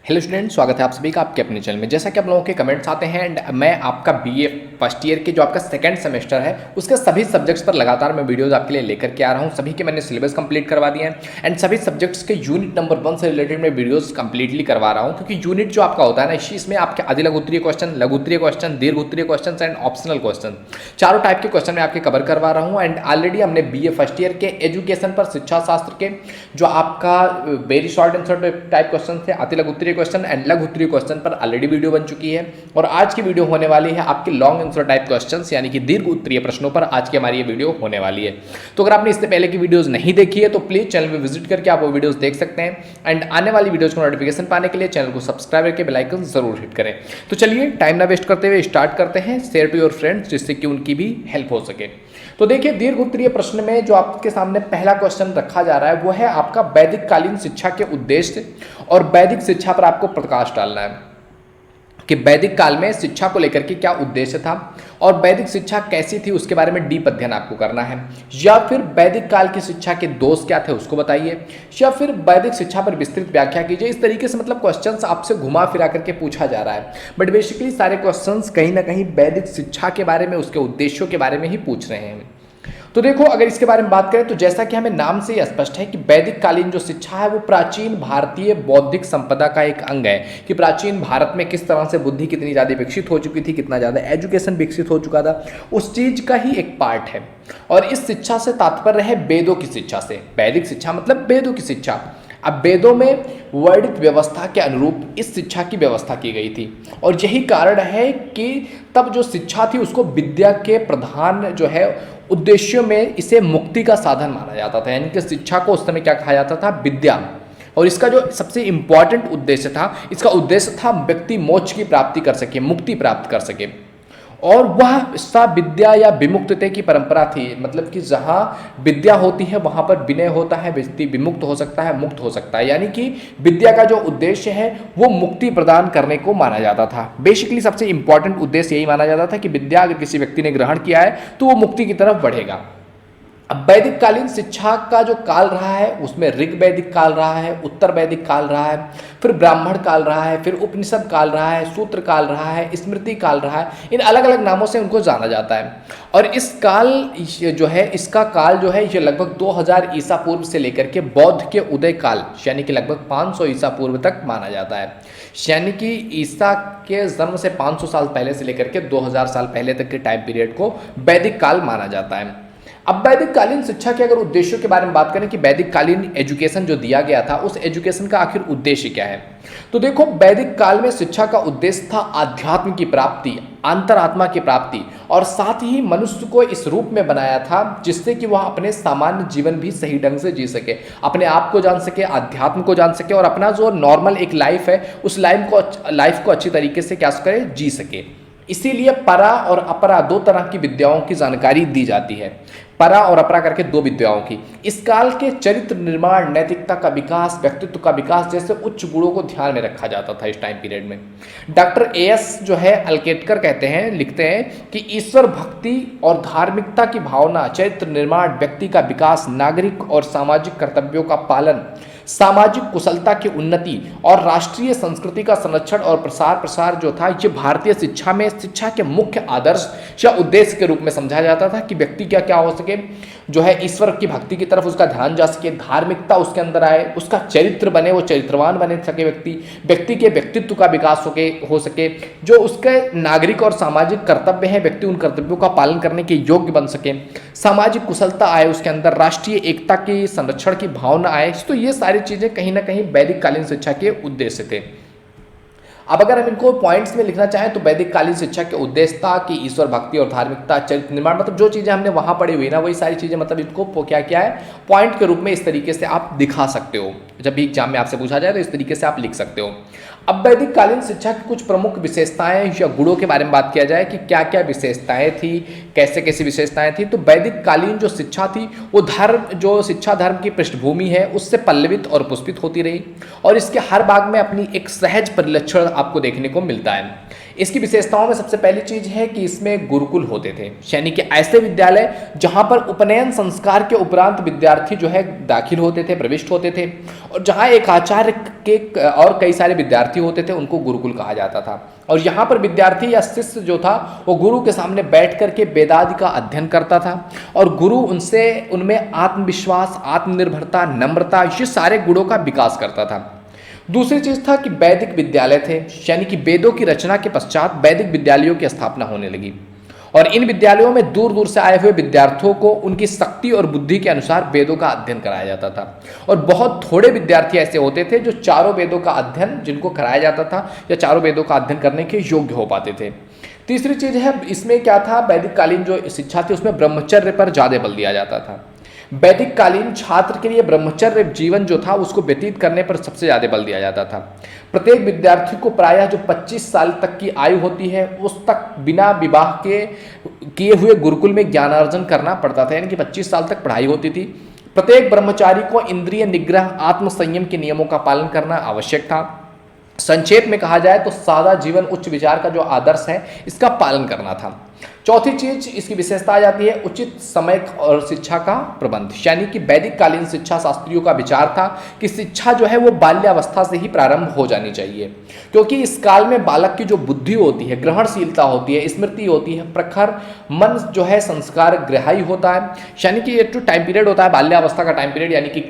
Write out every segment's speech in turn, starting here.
Hello student, स्वागत है आप सभी का आपके अपने चैनल में। जैसा कि आप लोगों के कमेंट्स आते हैं एंड मैं आपका बीए फर्स्ट ईयर के जो आपका सेकंड सेमेस्टर है उसके सभी सब्जेक्ट्स पर लगातार मैं वीडियोस आपके लिए लेकर के आ रहा हूं। सभी के मैंने सिलेबस कंप्लीट करवा दिए हैं एंड सभी सब्जेक्ट्स के यूनिट नंबर 1 से रिलेटेड मैं वीडियोस कंप्लीटली करवा रहा हूं, क्योंकि यूनिट जो आपका होता है ना, इसमें आपके आदि लघुत्तरीय क्वेश्चन, लघुत्तरीय क्वेश्चन, दीर्घोत्तरीय क्वेश्चन एंड ऑप्शनल क्वेश्चन, चारों टाइप के क्वेश्चन मैं आपके कवर करवा रहा हूँ। एंड ऑलरेडी हमने बीए फर्स्ट ईयर के एजुकेशन पर, शिक्षा शास्त्र के जो आपका very short answer type question थे, अति लघुत्तरीय क्वेश्चन एंड लघुत्तरीय क्वेश्चन पर ऑलरेडी वीडियो बन चुकी है। और आज की वीडियो होने वाली है आपके लॉन्ग आंसर टाइप क्वेश्चंस यानी कि दीर्घ उत्तरीय प्रश्नों पर आज की हमारी ये वीडियो होने वाली है। तो अगर आपने इससे पहले की वीडियोस नहीं देखी है तो प्लीज चैनल पे विजिट करके आप वो वीडियोस देख सकते हैं एंड आने वाली वीडियोस को नोटिफिकेशन पाने के लिए चैनल को सब्सक्राइब करके बेल आइकन जरूर हिट करें। तो चलिए टाइम ना वेस्ट करते हुए स्टार्ट करते हैं। शेयर टू योर फ्रेंड्स जिससे कि उनकी भी हेल्प हो सके। तो देखिए, दीर्घ उत्तरीय प्रश्न में जो आपके सामने पहला क्वेश्चन रखा जा रहा है वो है आपका वैदिक कालीन शिक्षा के उद्देश्य और वैदिक शिक्षा पर आपको प्रकाश डालना है कि वैदिक काल में शिक्षा को लेकर के क्या उद्देश्य था और वैदिक शिक्षा कैसी थी उसके बारे में डीप अध्ययन आपको करना है। या फिर वैदिक काल की शिक्षा के दोष क्या थे उसको बताइए, या फिर वैदिक शिक्षा पर विस्तृत व्याख्या कीजिए। इस तरीके से मतलब क्वेश्चंस आपसे घुमा फिरा करके पूछा जा रहा है, बट बेसिकली सारे क्वेश्चंस कहीं ना कहीं वैदिक शिक्षा के बारे में, उसके उद्देश्यों के बारे में ही पूछ रहे हैं। तो देखो, अगर इसके बारे में बात करें तो जैसा कि हमें नाम से ही स्पष्ट है कि वैदिक कालीन जो शिक्षा है वो प्राचीन भारतीय बौद्धिक संपदा का एक अंग है कि प्राचीन भारत में किस तरह से बुद्धि कितनी ज़्यादा विकसित हो चुकी थी, कितना ज़्यादा एजुकेशन विकसित हो चुका था, उस चीज़ का ही एक पार्ट है। और इस शिक्षा से तात्पर्य है वेदों की शिक्षा से। वैदिक शिक्षा मतलब वेदों की शिक्षा। अब वेदों में वर्णित व्यवस्था के अनुरूप इस शिक्षा की व्यवस्था की गई थी और यही कारण है कि तब जो शिक्षा थी उसको विद्या के प्रधान जो है उद्देश्यों में इसे मुक्ति का साधन माना जाता था। यानी कि शिक्षा को उस समय क्या कहा जाता था? विद्या। और इसका जो सबसे इंपॉर्टेंट उद्देश्य था, इसका उद्देश्य था व्यक्ति मोक्ष की प्राप्ति कर सके, मुक्ति प्राप्त कर सके। और वह सा विद्या या विमुक्तते की परंपरा थी, मतलब कि जहाँ विद्या होती है वहाँ पर विनय होता है, व्यक्ति विमुक्त हो सकता है, मुक्त हो सकता है। यानी कि विद्या का जो उद्देश्य है वो मुक्ति प्रदान करने को माना जाता था। बेसिकली सबसे इंपॉर्टेंट उद्देश्य यही माना जाता था कि विद्या अगर किसी व्यक्ति ने ग्रहण किया है तो वो मुक्ति की तरफ बढ़ेगा। अब वैदिक कालीन शिक्षा का जो काल रहा है उसमें ऋग वैदिक काल रहा है, उत्तर वैदिक काल रहा है, फिर ब्राह्मण काल रहा है, फिर उपनिषद काल रहा है, सूत्र काल रहा है, स्मृति काल रहा है। इन अलग अलग नामों से उनको जाना जाता है। और इस काल जो है, इसका काल जो है ये लगभग 2000 ईसा पूर्व से लेकर के बौद्ध के उदय काल यानी कि लगभग 500 ईसा पूर्व तक माना जाता है। यानी कि ईसा के जन्म से 500 साल पहले से लेकर के 2000 साल पहले तक के टाइम पीरियड को वैदिक काल माना जाता है। अब वैदिक कालीन शिक्षा के अगर उद्देश्यों के बारे में बात करें कि वैदिक कालीन एजुकेशन जो दिया गया था उस एजुकेशन का आखिर उद्देश्य क्या है, तो देखो, वैदिक काल में शिक्षा का उद्देश्य था आध्यात्म की प्राप्ति, अंतरात्मा की प्राप्ति, और साथ ही मनुष्य को इस रूप में बनाया था जिससे कि वह अपने सामान्य जीवन भी सही ढंग से जी सके, अपने आप को जान सके, अध्यात्म को जान सके और अपना जो नॉर्मल एक लाइफ है उस लाइफ को अच्छी तरीके से क्या करे, जी सके। इसीलिए परा और अपरा दो तरह की विद्याओं की जानकारी दी जाती है। परा और अपरा करके दो विद्याओं की। इस काल के चरित्र निर्माण, नैतिकता का विकास, व्यक्तित्व का विकास जैसे उच्च गुणों को ध्यान में रखा जाता था इस टाइम पीरियड में। डॉक्टर एएस जो है अल्केटकर कहते हैं, लिखते हैं कि ईश्वर भक्ति और धार्मिकता की भावना, चरित्र निर्माण, व्यक्ति का विकास, नागरिक और सामाजिक कर्तव्यों का पालन, सामाजिक कुशलता की उन्नति और राष्ट्रीय संस्कृति का संरक्षण और प्रसार जो था, ये भारतीय शिक्षा में शिक्षा के मुख्य आदर्श या उद्देश्य के रूप में समझा जाता था कि व्यक्ति क्या हो सके, जो है ईश्वर की भक्ति की तरफ उसका ध्यान जा सके, धार्मिकता उसके अंदर आए, उसका चरित्र बने, वो चरित्रवान बने सके, व्यक्ति के व्यक्तित्व का विकास हो सके, जो उसके नागरिक और सामाजिक कर्तव्य हैं व्यक्ति उन कर्तव्यों का पालन करने के योग्य बन सके, सामाजिक कुशलता आए उसके अंदर, राष्ट्रीय एकता की संरक्षण की भावना आए। तो ये सारी चीजें कहीं ना कहीं वैदिक कालीन शिक्षा के उद्देश्य थे। अब अगर हम इनको पॉइंट्स में लिखना चाहें तो वैदिक कालीन शिक्षा के उद्देश्य था कि ईश्वर भक्ति और धार्मिकता, चरित्र निर्माण, मतलब जो चीज़ें हमने वहाँ पढ़ी हुई ना वही सारी चीज़ें, मतलब इनको क्या है, पॉइंट के रूप में इस तरीके से आप दिखा सकते हो। जब भी एग्जाम में आपसे पूछा जाए तो इस तरीके से आप लिख सकते हो। अब वैदिक कालीन शिक्षा की कुछ प्रमुख विशेषताएं या गुणों के बारे में बात किया जाए कि क्या क्या विशेषताएं थी, कैसे कैसी विशेषताएं थी, तो वैदिक कालीन जो शिक्षा थी वो जो शिक्षा धर्म की पृष्ठभूमि है उससे पल्लवित और पुष्पित होती रही और इसके हर भाग में अपनी एक सहज परिलक्षण आपको देखने को मिलता है। इसकी विशेषताओं में सबसे पहली चीज है कि इसमें गुरुकुल होते थे, यानी कि ऐसे विद्यालय जहां पर उपनयन संस्कार के उपरांत विद्यार्थी जो है दाखिल होते थे, प्रविष्ट होते थे, और जहां एक आचार्य के और कई सारे विद्यार्थी होते थे, उनको गुरुकुल कहा जाता था। और यहाँ पर विद्यार्थी या शिष्य जो था वो गुरु के सामने बैठ करके वेदादि का अध्ययन करता था, और गुरु उनमें आत्मविश्वास, आत्मनिर्भरता, नम्रता, ये सारे गुणों का विकास करता था। दूसरी चीज था कि वैदिक विद्यालय थे, यानी कि वेदों की रचना के पश्चात वैदिक विद्यालयों की स्थापना होने लगी, और इन विद्यालयों में दूर दूर से आए हुए विद्यार्थियों को उनकी शक्ति और बुद्धि के अनुसार वेदों का अध्ययन कराया जाता था। और बहुत थोड़े विद्यार्थी ऐसे होते थे जो चारों वेदों का अध्ययन जिनको कराया जाता था या चारों वेदों का अध्ययन करने के योग्य हो पाते थे। तीसरी चीज है, इसमें क्या था, वैदिक कालीन जो शिक्षा थी उसमें ब्रह्मचर्य पर ज्यादा बल दिया जाता था। वैदिक कालीन छात्र के लिए ब्रह्मचर्य जीवन जो था उसको व्यतीत करने पर सबसे ज्यादा बल दिया जाता था। प्रत्येक विद्यार्थी को प्रायः जो 25 साल तक की आयु होती है उस तक बिना विवाह के किए हुए गुरुकुल में ज्ञानार्जन करना पड़ता था, यानी कि 25 साल तक पढ़ाई होती थी। प्रत्येक ब्रह्मचारी को इंद्रिय निग्रह, आत्मसंयम के नियमों का पालन करना आवश्यक था। संक्षेप में कहा जाए तो सादा जीवन, उच्च विचार का जो आदर्श है इसका पालन करना था। चौथी चीज इसकी विशेषता आ जाती है उचित समय और शिक्षा का प्रबंध, यानी कि वैदिक कालीन शिक्षा शास्त्रियों का विचार था कि शिक्षा जो है वो बाल्यावस्था से ही प्रारंभ हो जानी चाहिए, क्योंकि इस काल में बालक की जो बुद्धि होती है, ग्रहणशीलता होती है, स्मृति होती है, प्रखर मन जो है संस्कार ग्राही होता है, यानी कि एक टाइम पीरियड होता है बाल्यावस्था का टाइम पीरियड, यानी कि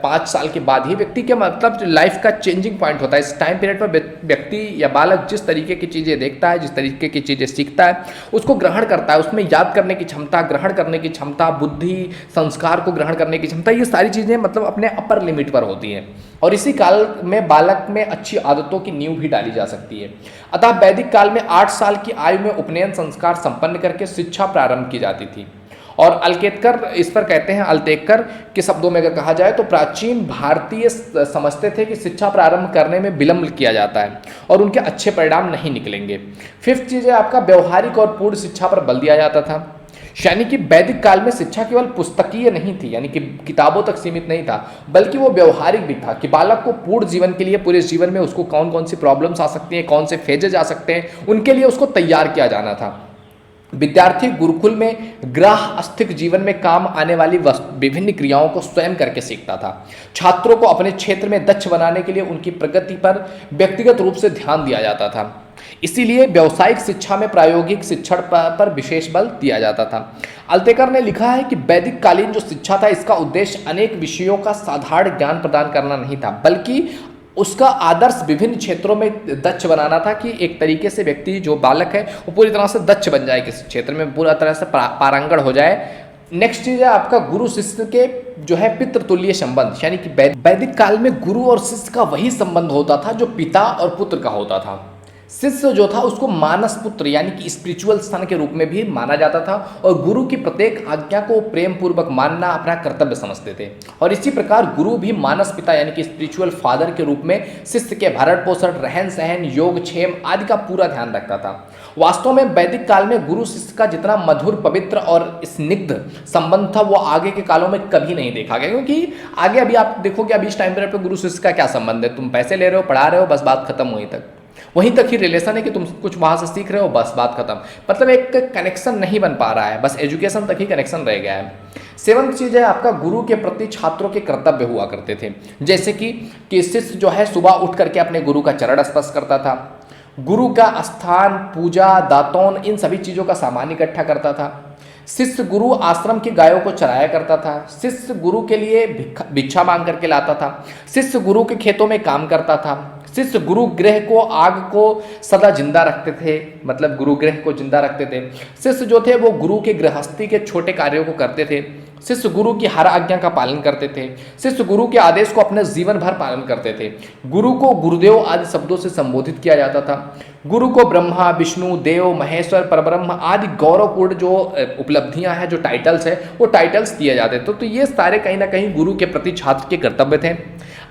5 साल के बाद ही व्यक्ति के मतलब लाइफ का चेंजिंग पॉइंट होता है। इस टाइम पीरियड पर व्यक्ति या बालक जिस तरीके की चीजें देखता है, जिस तरीके की चीजें सीखता है, उसको ग्रहण करता है, उसमें याद करने की क्षमता, ग्रहण करने की क्षमता, बुद्धि, संस्कार को ग्रहण करने की क्षमता, ये सारी चीजें मतलब अपने अपर लिमिट पर होती हैं, और इसी काल में बालक में अच्छी आदतों की नींव भी डाली जा सकती है। अतः वैदिक काल में 8 साल की आयु में उपनयन संस्कार संपन्न करके शिक्षा प्रारंभ की जाती थी। और अल्केतकर इस पर कहते हैं, अल्तेकर के शब्दों में अगर कहा जाए तो प्राचीन भारतीय समझते थे कि शिक्षा प्रारंभ करने में विलंब किया जाता है और उनके अच्छे परिणाम नहीं निकलेंगे। फिफ्थ चीज है आपका व्यवहारिक और पूर्ण शिक्षा पर बल दिया जाता था, यानी कि वैदिक काल में शिक्षा केवल पुस्तकीय नहीं थी, यानी कि किताबों तक सीमित नहीं था, बल्कि वो व्यवहारिक भी था कि बालक को पूर्ण जीवन के लिए, पूरे जीवन में उसको कौन कौन सी प्रॉब्लम्स आ सकती हैं, कौन से फेजेज आ सकते हैं, उनके लिए उसको तैयार किया जाना था। विद्यार्थी गुरुकुल में गृहस्थिक जीवन में काम आने वाली विभिन्न क्रियाओं को स्वयं करके सीखता था। छात्रों को अपने क्षेत्र में दक्ष बनाने के लिए उनकी प्रगति पर व्यक्तिगत रूप से ध्यान दिया जाता था। इसीलिए व्यावसायिक शिक्षा में प्रायोगिक शिक्षण पर विशेष बल दिया जाता था। अल्तेकर ने लिखा है कि वैदिक कालीन जो शिक्षा था इसका उद्देश्य अनेक विषयों का साधारण ज्ञान प्रदान करना नहीं था, बल्कि उसका आदर्श विभिन्न क्षेत्रों में दक्ष बनाना था कि एक तरीके से व्यक्ति जो बालक है वो पूरी तरह से दक्ष बन जाए, किसी क्षेत्र में पूरा तरह से पारंगत हो जाए। नेक्स्ट चीज है आपका गुरु शिष्य के जो है पितृतुल्य संबंध, यानी कि वैदिक काल में गुरु और शिष्य का वही संबंध होता था जो पिता और पुत्र का होता था। शिष्य जो था उसको मानस पुत्र यानी कि स्पिरिचुअल सन के रूप में भी माना जाता था, और गुरु की प्रत्येक आज्ञा को प्रेम पूर्वक मानना अपना कर्तव्य समझते थे। और इसी प्रकार गुरु भी मानस पिता यानी कि स्पिरिचुअल फादर के रूप में शिष्य के भरण पोषण, रहन सहन, योग क्षेम आदि का पूरा ध्यान रखता था। वास्तव में वैदिक काल में गुरु शिष्य का जितना मधुर, पवित्र और स्निग्ध संबंध था वो आगे के कालों में कभी नहीं देखा गया, क्योंकि आगे अभी आप देखोगे अभी इस टाइम पीरियड पे गुरु शिष्य का क्या संबंध है, तुम पैसे ले रहे हो, पढ़ा रहे हो, बस बात खत्म, वहीं तक ही रिलेशन है कि तुम कुछ वहां से सीख रहे हो, बस बात खत्म, मतलब एक कनेक्शन नहीं बन पा रहा है, बस एजुकेशन तक ही कनेक्शन रह गया है। सेवंथ चीज है आपका गुरु के प्रति छात्रों के कर्तव्य हुआ करते थे, जैसे कि शिष्य जो है सुबह उठ करके अपने गुरु का चरण स्पर्श करता था, गुरु का स्थान, पूजा, दातौन, इन सभी चीजों का सामान इकट्ठा करता था। शिष्य गुरु आश्रम की गायों को चराया करता था। शिष्य गुरु के लिए भिक्षा मांग करके लाता था। शिष्य गुरु के खेतों में काम करता था। शिष्य गुरु गृह को, आग को सदा जिंदा रखते थे, मतलब गुरु गृह को जिंदा रखते थे। शिष्य जो थे वो गुरु के गृहस्थी के छोटे कार्यों को करते थे। शिष्य गुरु की हर आज्ञा का पालन करते थे। शिष्य गुरु के आदेश को अपने जीवन भर पालन करते थे। गुरु को गुरुदेव आदि शब्दों से संबोधित किया जाता था। गुरु को ब्रह्मा, विष्णु, देव, महेश्वर, परब्रह्म आदि गौरवपूर्ण जो उपलब्धियां हैं, जो टाइटल्स है, वो टाइटल्स दिए जाते थे। तो ये सारे कहीं ना कहीं गुरु के प्रति छात्र के कर्तव्य थे।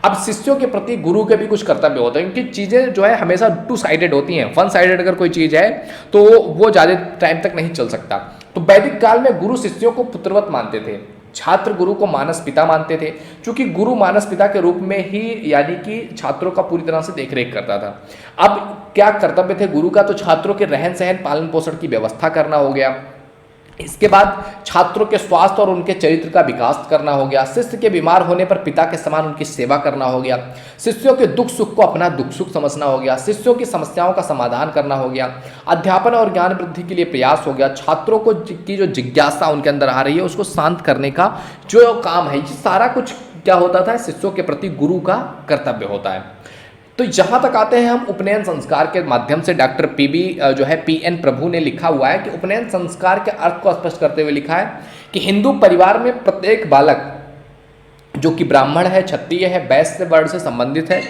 अब शिष्यों के प्रति गुरु के भी कुछ कर्तव्य होते हैं, क्योंकि चीज़ें जो है हमेशा 2 साइडेड होती हैं। 1 साइडेड अगर कोई चीज़ है तो वो ज़्यादा टाइम तक नहीं चल सकता। तो वैदिक काल में गुरु शिष्यों को पुत्रवत मानते थे। छात्र गुरु को मानस पिता मानते थे, क्योंकि गुरु मानस पिता के रूप में ही यानी कि छात्रों का पूरी तरह से देखरेख करता था। अब क्या कर्तव्य थे गुरु का? तो छात्रों के रहन सहन पालन पोषण की व्यवस्था करना हो गया। इसके बाद छात्रों के स्वास्थ्य और उनके चरित्र का विकास करना हो गया। शिष्य के बीमार होने पर पिता के समान उनकी सेवा करना हो गया। शिष्यों के दुख सुख को अपना दुख सुख समझना हो गया। शिष्यों की समस्याओं का समाधान करना हो गया। अध्यापन और ज्ञान वृद्धि के लिए प्रयास हो गया। छात्रों को की जो जिज्ञासा उनके अंदर आ रही है उसको शांत करने का जो काम है, ये सारा कुछ क्या होता था? शिष्यों के प्रति गुरु का कर्तव्य होता है। तो यहाँ तक आते हैं हम उपनयन संस्कार के माध्यम से। डॉक्टर PN प्रभु ने लिखा हुआ है कि उपनयन संस्कार के अर्थ को स्पष्ट करते हुए लिखा है कि हिंदू परिवार में प्रत्येक बालक जो कि ब्राह्मण है, क्षत्रिय है, वैश्य वर्ण से संबंधित है,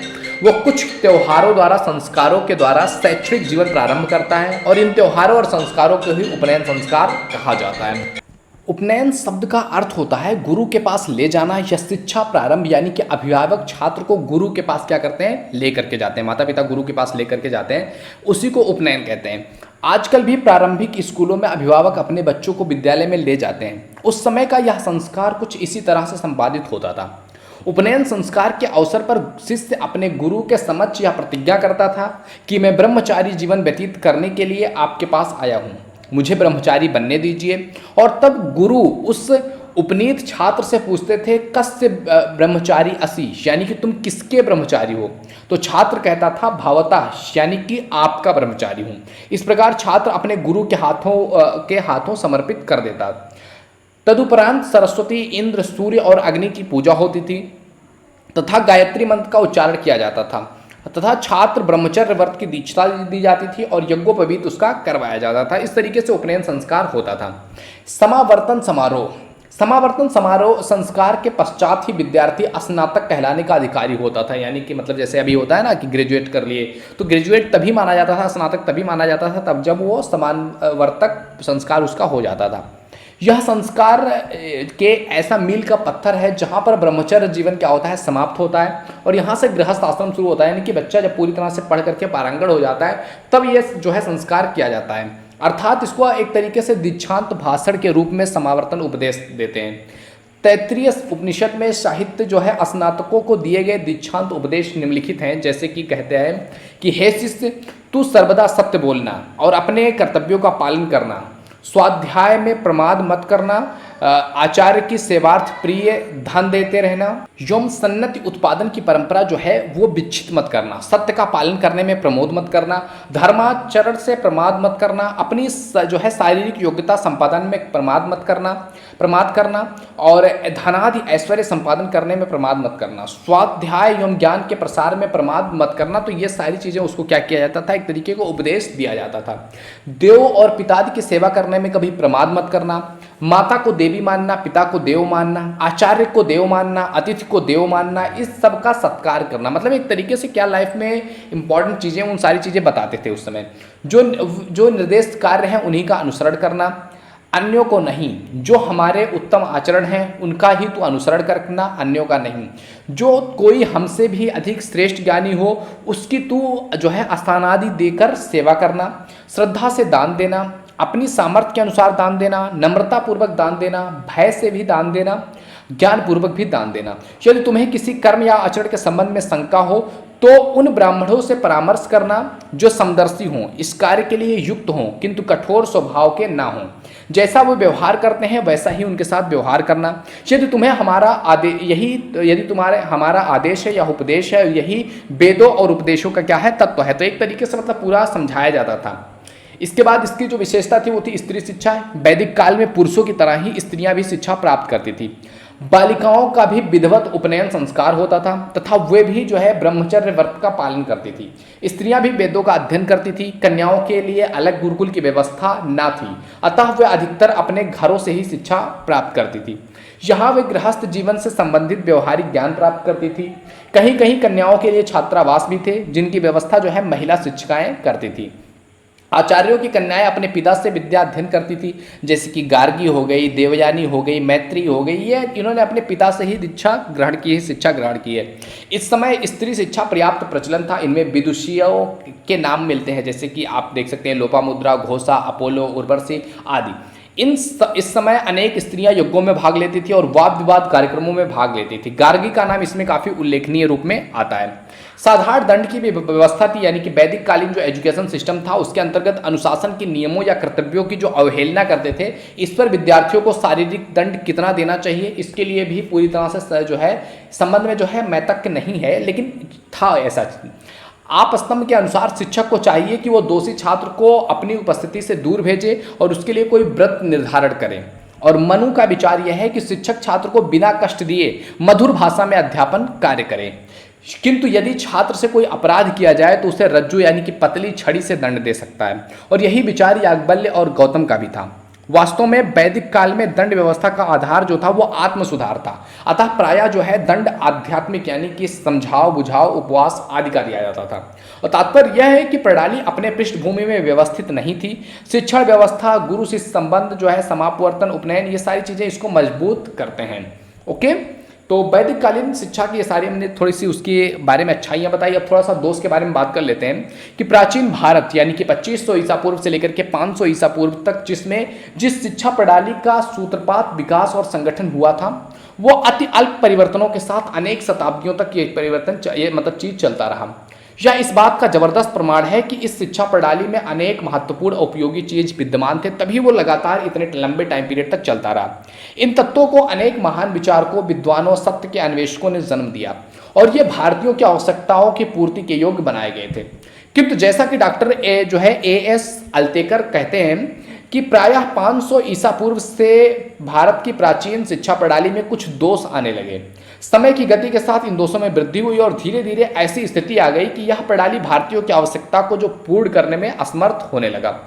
वो कुछ त्योहारों द्वारा, संस्कारों के द्वारा शैक्षणिक जीवन प्रारंभ करता है और इन त्योहारों और संस्कारों को ही उपनयन संस्कार कहा जाता है। उपनयन शब्द का अर्थ होता है गुरु के पास ले जाना या शिक्षा प्रारंभ, यानी कि अभिभावक छात्र को गुरु के पास क्या करते हैं? लेकर के जाते हैं। माता पिता गुरु के पास लेकर के जाते हैं, उसी को उपनयन कहते हैं। आजकल भी प्रारंभिक स्कूलों में अभिभावक अपने बच्चों को विद्यालय में ले जाते हैं। उस समय का यह संस्कार कुछ इसी तरह से संपादित होता था। उपनयन संस्कार के अवसर पर शिष्य अपने गुरु के समक्ष यह प्रतिज्ञा करता था कि मैं ब्रह्मचारी जीवन व्यतीत करने के लिए आपके पास आया हूँ, मुझे ब्रह्मचारी बनने दीजिए। और तब गुरु उस उपनीत छात्र से पूछते थे कस्य ब्रह्मचारी असि, यानी कि तुम किसके ब्रह्मचारी हो? तो छात्र कहता था भावतः, यानी कि आपका ब्रह्मचारी हूँ। इस प्रकार छात्र अपने गुरु के हाथों समर्पित कर देता। तदुपरांत सरस्वती, इंद्र, सूर्य और अग्नि की पूजा होती थी तथा गायत्री मंत्र का उच्चारण किया जाता था तथा छात्र ब्रह्मचर्य व्रत की दीक्षा दी जाती थी और यज्ञोपवीत उसका करवाया जाता था। इस तरीके से उपनयन संस्कार होता था। समावर्तन समारोह संस्कार के पश्चात ही विद्यार्थी स्नातक कहलाने का अधिकारी होता था। यानी कि मतलब जैसे अभी होता है ना कि ग्रेजुएट कर लिए, तो ग्रेजुएट तभी माना जाता था, स्नातक तभी माना जाता था तब जब वो समावर्तक संस्कार उसका हो जाता था। यह संस्कार के ऐसा मील का पत्थर है जहाँ पर ब्रह्मचर्य जीवन क्या होता है? समाप्त होता है और यहाँ से गृहस्थ आश्रम शुरू होता है। यानी कि बच्चा जब पूरी तरह से पढ़ करके पारंगत हो जाता है तब ये जो है संस्कार किया जाता है। अर्थात इसको एक तरीके से दीक्षांत भाषण के रूप में समावर्तन उपदेश देते हैं। तैत्तिरीय उपनिषद में साहित्य जो है स्नातकों को दिए गए दीक्षांत उपदेश निम्नलिखित हैं, जैसे कि कहते हैं कि हे शिष्य, तू सर्वदा सत्य बोलना और अपने कर्तव्यों का पालन करना, स्वाध्याय में प्रमाद मत करना, आचार्य की सेवार्थ प्रिय धन देते रहना, यौम सन्नति उत्पादन की परंपरा जो है वो विच्छित मत करना, सत्य का पालन करने में प्रमोद मत करना, धर्माचरण से प्रमाद मत करना, अपनी जो है शारीरिक योग्यता संपादन में प्रमाद करना और धनादि ऐश्वर्य संपादन करने में प्रमाद मत करना, स्वाध्याय एवं ज्ञान के प्रसार में प्रमाद मत करना। तो ये सारी चीज़ें उसको क्या किया जाता था? एक तरीके को उपदेश दिया जाता था। देव और पितादि की सेवा करने में कभी प्रमाद मत करना, माता को देवी मानना, पिता को देव मानना, आचार्य को देव मानना, अतिथि को देव मानना, इस सब का सत्कार करना। मतलब एक तरीके से क्या लाइफ में इंपॉर्टेंट चीज़ें, उन सारी चीज़ें बताते थे उस समय। जो निर्देश कार्य हैं उन्हीं का अनुसरण करना, अन्यों को नहीं। जो हमारे उत्तम आचरण हैं उनका ही तू अनुसरण करना, अन्यों का नहीं। जो कोई हमसे भी अधिक श्रेष्ठ ज्ञानी हो उसकी तू जो है स्थानादि देकर सेवा करना, श्रद्धा से दान देना, अपनी सामर्थ्य के अनुसार दान देना, नम्रता पूर्वक दान देना, भय से भी दान देना, ज्ञान पूर्वक भी दान देना। यदि तुम्हें किसी कर्म या आचरण के संबंध में शंका हो तो उन ब्राह्मणों से परामर्श करना जो समदर्शी हों, इस कार्य के लिए युक्त हों, किंतु कठोर स्वभाव के ना हों। जैसा वो व्यवहार करते हैं वैसा ही उनके साथ व्यवहार करना। यदि तुम्हारा हमारा आदेश है या उपदेश है, यही वेदों और उपदेशों का क्या है? तत्व है। तो एक तरीके से मतलब पूरा समझाया जाता था। इसके बाद इसकी जो विशेषता थी वो थी स्त्री शिक्षा। वैदिक काल में पुरुषों की तरह ही स्त्रियां भी शिक्षा प्राप्त करती थी। बालिकाओं का भी विधिवत उपनयन संस्कार होता था तथा वे भी जो है ब्रह्मचर्य व्रत का पालन करती थी। स्त्रियां भी वेदों का अध्ययन करती थी। कन्याओं के लिए अलग गुरुकुल की व्यवस्था न थी, अतः वे अधिकतर अपने घरों से ही शिक्षा प्राप्त करती थी। यहाँ वे गृहस्थ जीवन से संबंधित व्यवहारिक ज्ञान प्राप्त करती थी। कहीं कहीं कन्याओं के लिए छात्रावास भी थे जिनकी व्यवस्था जो है महिला शिक्षिकाएं करती थी। आचार्यों की कन्याएं अपने पिता से विद्या अध्ययन करती थी, जैसे कि गार्गी हो गई, देवयानी हो गई, मैत्री हो गई। ये इन्होंने अपने पिता से ही शिक्षा ग्रहण की है। इस समय स्त्री शिक्षा पर्याप्त प्रचलन था। इनमें विदुषियों के नाम मिलते हैं, जैसे कि आप देख सकते हैं लोपामुद्रा, घोषा, अपोलो, उर्वशी आदि। इस समय अनेक स्त्रियां यज्ञों में भाग लेती थी और वाद विवाद कार्यक्रमों में भाग लेती थी। गार्गी का नाम इसमें काफी उल्लेखनीय रूप में आता है। साधारण दंड की भी व्यवस्था थी, यानी कि वैदिक कालीन जो एजुकेशन सिस्टम था उसके अंतर्गत अनुशासन के नियमों या कर्तव्यों की जो अवहेलना करते थे, इस पर विद्यार्थियों को शारीरिक दंड कितना देना चाहिए इसके लिए भी पूरी तरह से जो है संबंध में जो है मैतक नहीं है, लेकिन था ऐसा। आप स्तंभ के अनुसार शिक्षक को चाहिए कि वो दोषी छात्र को अपनी उपस्थिति से दूर भेजे और उसके लिए कोई व्रत निर्धारण करें। और मनु का विचार यह है कि शिक्षक छात्र को बिना कष्ट दिए मधुर भाषा में अध्यापन कार्य करें, किंतु यदि छात्र से कोई अपराध किया जाए तो उसे रज्जु यानी कि पतली छड़ी से दंड दे सकता है। और यही विचार याज्ञवल्क्य और गौतम का भी था। वास्तव में वैदिक काल में दंड व्यवस्था का आधार जो था वो आत्म सुधार था, अतः प्रायः जो है दंड आध्यात्मिक यानी कि समझाओ बुझाओ उपवास आदि का दिया जाता था। और तात्पर्य यह है कि प्रणाली अपने पृष्ठभूमि में व्यवस्थित नहीं थी। शिक्षण व्यवस्था, गुरु शिष्य संबंध जो है, समापवर्तन, उपनयन, ये सारी चीजें इसको मजबूत करते हैं। ओके, तो वैदिक कालीन शिक्षा की ये सारी हमने थोड़ी सी उसके बारे में अच्छाइयाँ बताई। अब थोड़ा सा दोष के बारे में बात कर लेते हैं कि प्राचीन भारत यानी कि 2500 ईसा पूर्व से लेकर के 500 ईसा पूर्व तक जिस शिक्षा प्रणाली का सूत्रपात, विकास और संगठन हुआ था, वो अति अल्प परिवर्तनों के साथ अनेक शताब्दियों तक ये परिवर्तन चीज चलता रहा। यह इस बात का जबरदस्त प्रमाण है कि इस शिक्षा प्रणाली में अनेक महत्वपूर्ण उपयोगी चीज विद्यमान थे, तभी वो लगातार इतने लंबे टाइम पीरियड तक चलता रहा। इन तत्वों को अनेक महान विचारकों, विद्वानों, सत्य के अन्वेषकों ने जन्म दिया और ये भारतीयों की आवश्यकताओं की पूर्ति के योग्य बनाए गए थे। किंतु जैसा कि डॉक्टर A.S. अल्तेकर कहते हैं कि प्रायः 500 ईसा पूर्व से भारत की प्राचीन शिक्षा प्रणाली में कुछ दोष आने लगे। समय की गति के साथ इन दोषों में वृद्धि हुई और धीरे धीरे ऐसी स्थिति आ गई कि यह प्रणाली भारतीयों की आवश्यकता को जो पूर्ण करने में असमर्थ होने लगा।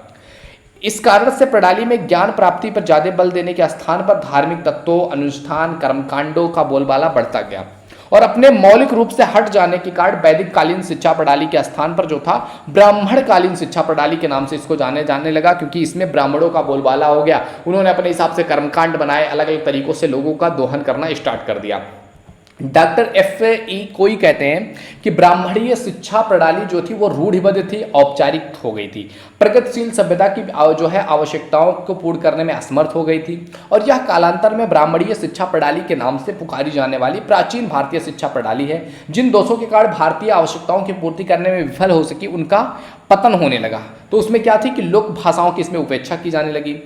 इस कारण से प्रणाली में ज्ञान प्राप्ति पर ज्यादा बल देने के स्थान पर धार्मिक तत्वों, अनुष्ठान, कर्मकांडों का बोलबाला बढ़ता गया और अपने मौलिक रूप से हट जाने के कारण वैदिक कालीन शिक्षा प्रणाली के स्थान पर जो था ब्राह्मण कालीन शिक्षा प्रणाली के नाम से इसको जाने लगा, क्योंकि इसमें ब्राह्मणों का बोलबाला हो गया। उन्होंने अपने हिसाब से कर्मकांड बनाए, अलग अलग तरीकों से लोगों का दोहन करना स्टार्ट कर दिया। Doctor F.E. कोई कहते हैं कि ब्राह्मणीय शिक्षा प्रणाली जो थी वो रूढ़िबद्ध थी, औपचारिक हो गई थी, प्रगतिशील सभ्यता की जो है आवश्यकताओं को पूर्ण करने में असमर्थ हो गई थी और यह कालांतर में ब्राह्मणीय शिक्षा प्रणाली के नाम से पुकारी जाने वाली प्राचीन भारतीय शिक्षा प्रणाली है। जिन दोषों के कारण भारतीय आवश्यकताओं की पूर्ति करने में विफल हो सकी उनका पतन होने लगा। तो उसमें क्या थी कि लोक भाषाओं की इसमें उपेक्षा की जाने लगी,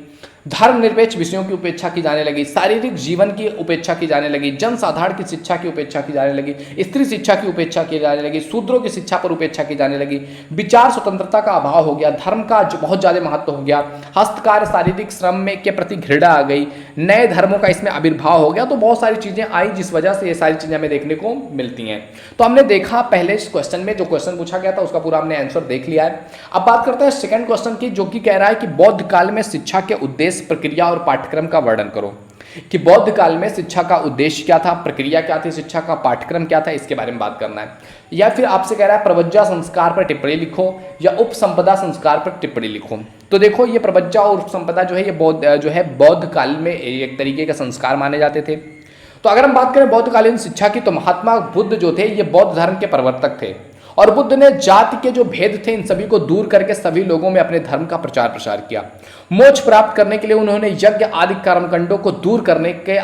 धर्मनिरपेक्ष विषयों की उपेक्षा की जाने लगी, शारीरिक जीवन की उपेक्षा की जाने लगी, जनसाधारण की शिक्षा की उपेक्षा की जाने लगी, स्त्री शिक्षा की उपेक्षा की जाने लगी, शूद्रों की शिक्षा पर उपेक्षा की जाने लगी, विचार स्वतंत्रता का अभाव हो गया, धर्म का बहुत ज़्यादा महत्व हो गया, हस्तकार शारीरिक श्रम में के प्रति घृणा आ गई, नए धर्मों का इसमें आविर्भाव हो गया। तो बहुत सारी चीज़ें आई जिस वजह से ये सारी चीज़ें हमें देखने को मिलती हैं। तो हमने देखा पहले इस क्वेश्चन में जो क्वेश्चन पूछा गया था उसका पूरा हमने आंसर देख लिया है। अब बात करते हैं सेकंड क्वेश्चन की, जो कि कह रहा है कि बौद्ध काल में शिक्षा के उद्देश्य, प्रक्रिया और पाठ्यक्रम का वर्णन करो। कि बौद्ध काल में शिक्षा का उद्देश्य क्या था, प्रक्रिया क्या थी, शिक्षा का पाठ्यक्रम क्या था, इसके बारे में बात करना है। या फिर आपसे कह रहा है प्रवज्जा संस्कार पर टिप्पणी लिखो या उपसंपदा संस्कार पर टिप्पणी लिखो। तो देखो ये प्रवज्जा और उपसंपदा जो है ये बौद्ध काल में एक तरीके के संस्कार माने जाते थे। तो अगर हम बात करें बौद्धकालीन शिक्षा की, तो महात्मा बुद्ध जो थे ये बौद्ध धर्म के प्रवर्तक थे और बुद्ध ने जाति के जो भेद थे इन सभी को दूर करके सभी लोगों में अपने धर्म का प्रचार प्रसार किया। मोक्ष प्राप्त करने के लिए उन्होंने यज्ञ आदि कर्मकांडों को दूर करके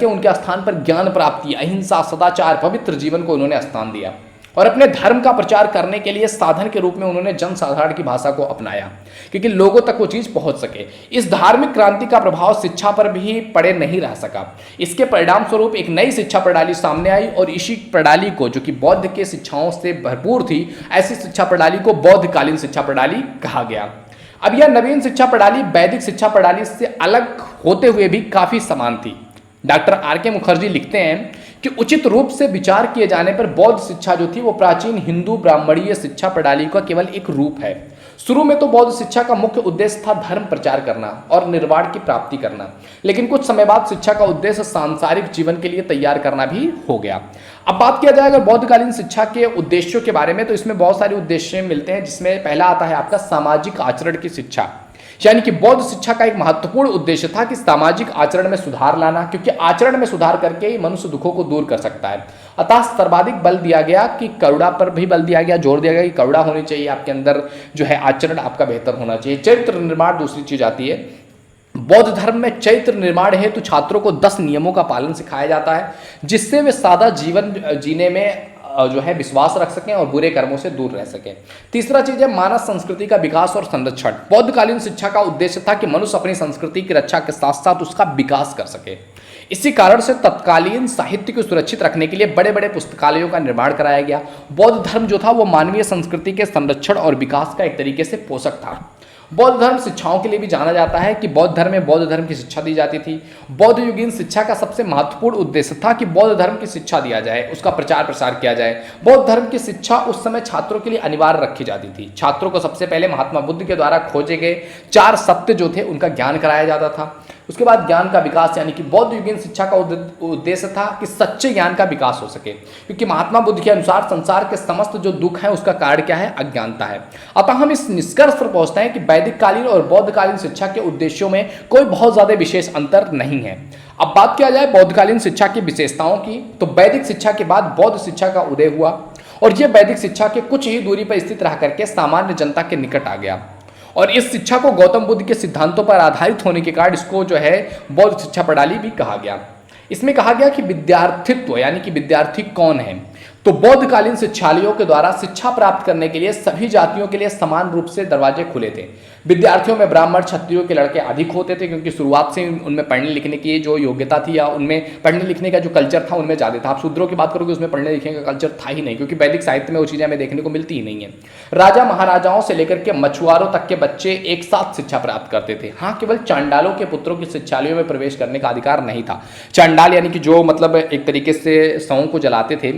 उनके स्थान पर ज्ञान प्राप्ति, अहिंसा, सदाचार, पवित्र जीवन को उन्होंने स्थान दिया और अपने धर्म का प्रचार करने के लिए साधन के रूप में उन्होंने जनसाधारण की भाषा को अपनाया क्योंकि लोगों तक वो चीज पहुंच सके। इस धार्मिक क्रांति का प्रभाव शिक्षा पर भी पड़े नहीं रह सका। इसके परिणाम स्वरूप एक नई शिक्षा प्रणाली सामने आई और इसी प्रणाली को, जो कि बौद्ध के शिक्षाओं से भरपूर थी, ऐसी शिक्षा प्रणाली को बौद्धकालीन शिक्षा प्रणाली कहा गया। अब यह नवीन शिक्षा प्रणाली वैदिक शिक्षा प्रणाली से अलग होते हुए भी काफी समान थी। Doctor R.K. मुखर्जी लिखते हैं कि उचित रूप से विचार किए जाने पर बौद्ध शिक्षा जो थी वो प्राचीन हिंदू ब्राह्मणीय शिक्षा प्रणाली का केवल एक रूप है। शुरू में तो बौद्ध शिक्षा का मुख्य उद्देश्य था धर्म प्रचार करना और निर्वाण की प्राप्ति करना, लेकिन कुछ समय बाद शिक्षा का उद्देश्य सांसारिक जीवन के लिए तैयार करना भी हो गया। अब बात किया जाए अगर बौद्धकालीन शिक्षा के उद्देश्यों के बारे में, तो इसमें बहुत सारे उद्देश्य मिलते हैं, जिसमें पहला आता है आपका सामाजिक आचरण की शिक्षा। यानी कि बौद्ध शिक्षा का एक महत्वपूर्ण उद्देश्य था कि सामाजिक आचरण में सुधार लाना, क्योंकि आचरण में सुधार करके ही मनुष्य दुखों को दूर कर सकता है। अतः सर्वाधिक बल दिया गया कि करुणा पर भी बल दिया गया, जोर दिया गया कि करुणा होनी चाहिए आपके अंदर, जो है आचरण आपका बेहतर होना चाहिए। चरित्र निर्माण दूसरी चीज आती है बौद्ध धर्म में चैत्र निर्माण हेतु छात्रों को 10 नियमों का पालन सिखाया जाता है, जिससे वे सादा जीवन जीने में जो है विश्वास रख सकें और बुरे कर्मों से दूर रह सकें। तीसरा चीज है मानव संस्कृति का विकास और संरक्षण। बौद्धकालीन शिक्षा का उद्देश्य था कि मनुष्य अपनी संस्कृति की रक्षा के साथ साथ उसका विकास कर सके। इसी कारण से तत्कालीन साहित्य को सुरक्षित रखने के लिए बड़े बड़े पुस्तकालयों का निर्माण कराया गया। बौद्ध धर्म जो था वो मानवीय संस्कृति के संरक्षण और विकास का एक तरीके से पोषक था। बौद्ध धर्म शिक्षाओं के लिए भी जाना जाता है कि बौद्ध धर्म में बौद्ध धर्म की शिक्षा दी जाती थी। बौद्ध युगीन शिक्षा का सबसे महत्वपूर्ण उद्देश्य था कि बौद्ध धर्म की शिक्षा दिया जाए, उसका प्रचार प्रसार किया जाए। बौद्ध धर्म की शिक्षा उस समय छात्रों के लिए अनिवार्य रखी जाती थी। छात्रों को सबसे पहले महात्मा बुद्ध के द्वारा खोजे गए 4 सत्य जो थे उनका ज्ञान कराया जाता था। उसके बाद ज्ञान का विकास, यानी कि बौद्ध युगीन शिक्षा का उद्देश्य था कि सच्चे ज्ञान का विकास हो सके, क्योंकि महात्मा बुद्ध के अनुसार संसार के समस्त जो दुख है उसका कारण क्या है? अज्ञानता है। अतः हम इस निष्कर्ष पर पहुंचते हैं कि वैदिक कालीन और बौद्धकालीन शिक्षा के उद्देश्यों में कोई बहुत ज्यादा विशेष अंतर नहीं है। अब बात किया जाए बौद्धकालीन शिक्षा की विशेषताओं की, तो वैदिक शिक्षा के बाद बौद्ध शिक्षा का उदय हुआ और यह वैदिक शिक्षा के कुछ ही दूरी पर स्थित रह करके सामान्य जनता के निकट आ गया। और इस शिक्षा को गौतम बुद्ध के सिद्धांतों पर आधारित होने के कारण इसको जो है बौद्ध शिक्षा प्रणाली भी कहा गया। इसमें कहा गया कि विद्यार्थित्व, यानी कि विद्यार्थी कौन है, तो बौद्धकालीन शिक्षालयों के द्वारा शिक्षा प्राप्त करने के लिए सभी जातियों के लिए समान रूप से दरवाजे खुले थे। विद्यार्थियों में ब्राह्मण क्षत्रियों के लड़के अधिक होते थे, क्योंकि शुरुआत से उनमें पढ़ने लिखने की जो योग्यता थी या उनमें पढ़ने लिखने का जो कल्चर था उनमें ज़्यादा था। आप शूद्रों की बात करोगे उसमें पढ़ने लिखने का कल्चर था ही नहीं, क्योंकि वैदिक साहित्य में वो चीज़ें हमें देखने को मिलती ही नहीं है। राजा महाराजाओं से लेकर के मछुआरों तक के बच्चे एक साथ शिक्षा प्राप्त करते थे। हाँ, केवल चांडालों के पुत्रों की शिक्षालयों में प्रवेश करने का अधिकार नहीं था। चांडाल यानी कि जो मतलब एक तरीके से शवों को जलाते थे,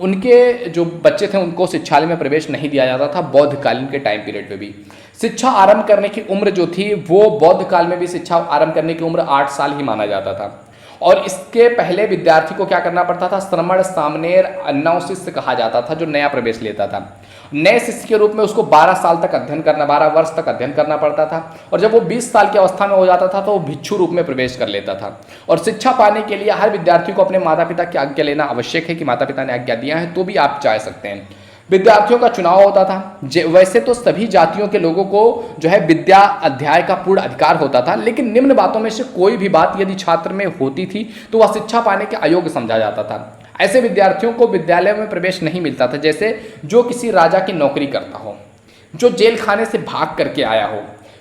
उनके जो बच्चे थे उनको शिक्षालय में प्रवेश नहीं दिया जाता था बौद्धकालीन के टाइम पीरियड में भी। शिक्षा आरंभ करने की उम्र जो थी वो बौद्ध काल में भी शिक्षा आरंभ करने की उम्र 8 साल ही माना जाता था। और इसके पहले विद्यार्थी को क्या करना पड़ता था? श्रमण, सामनेर, नवशिष्य कहा जाता था जो नया प्रवेश लेता था। नए शिष्य के रूप में उसको 12 साल तक अध्ययन करना, 12 वर्ष तक अध्ययन करना पड़ता था। और जब वो 20 साल की अवस्था में हो जाता था तो वो भिक्षु रूप में प्रवेश कर लेता था। और शिक्षा पाने के लिए हर विद्यार्थी को अपने माता पिता की आज्ञा लेना आवश्यक है कि माता पिता ने आज्ञा दिया है तो भी आप जा सकते हैं। विद्यार्थियों का चुनाव होता था। वैसे तो सभी जातियों के लोगों को जो है विद्या अध्याय का पूर्ण अधिकार होता था, लेकिन निम्न बातों में से कोई भी बात यदि छात्र में होती थी तो वह शिक्षा पाने के अयोग्य समझा जाता था। ऐसे विद्यार्थियों को विद्यालय में प्रवेश नहीं मिलता था, जैसे जो किसी राजा की नौकरी करता हो, जो जेल खाने से भाग करके आया हो,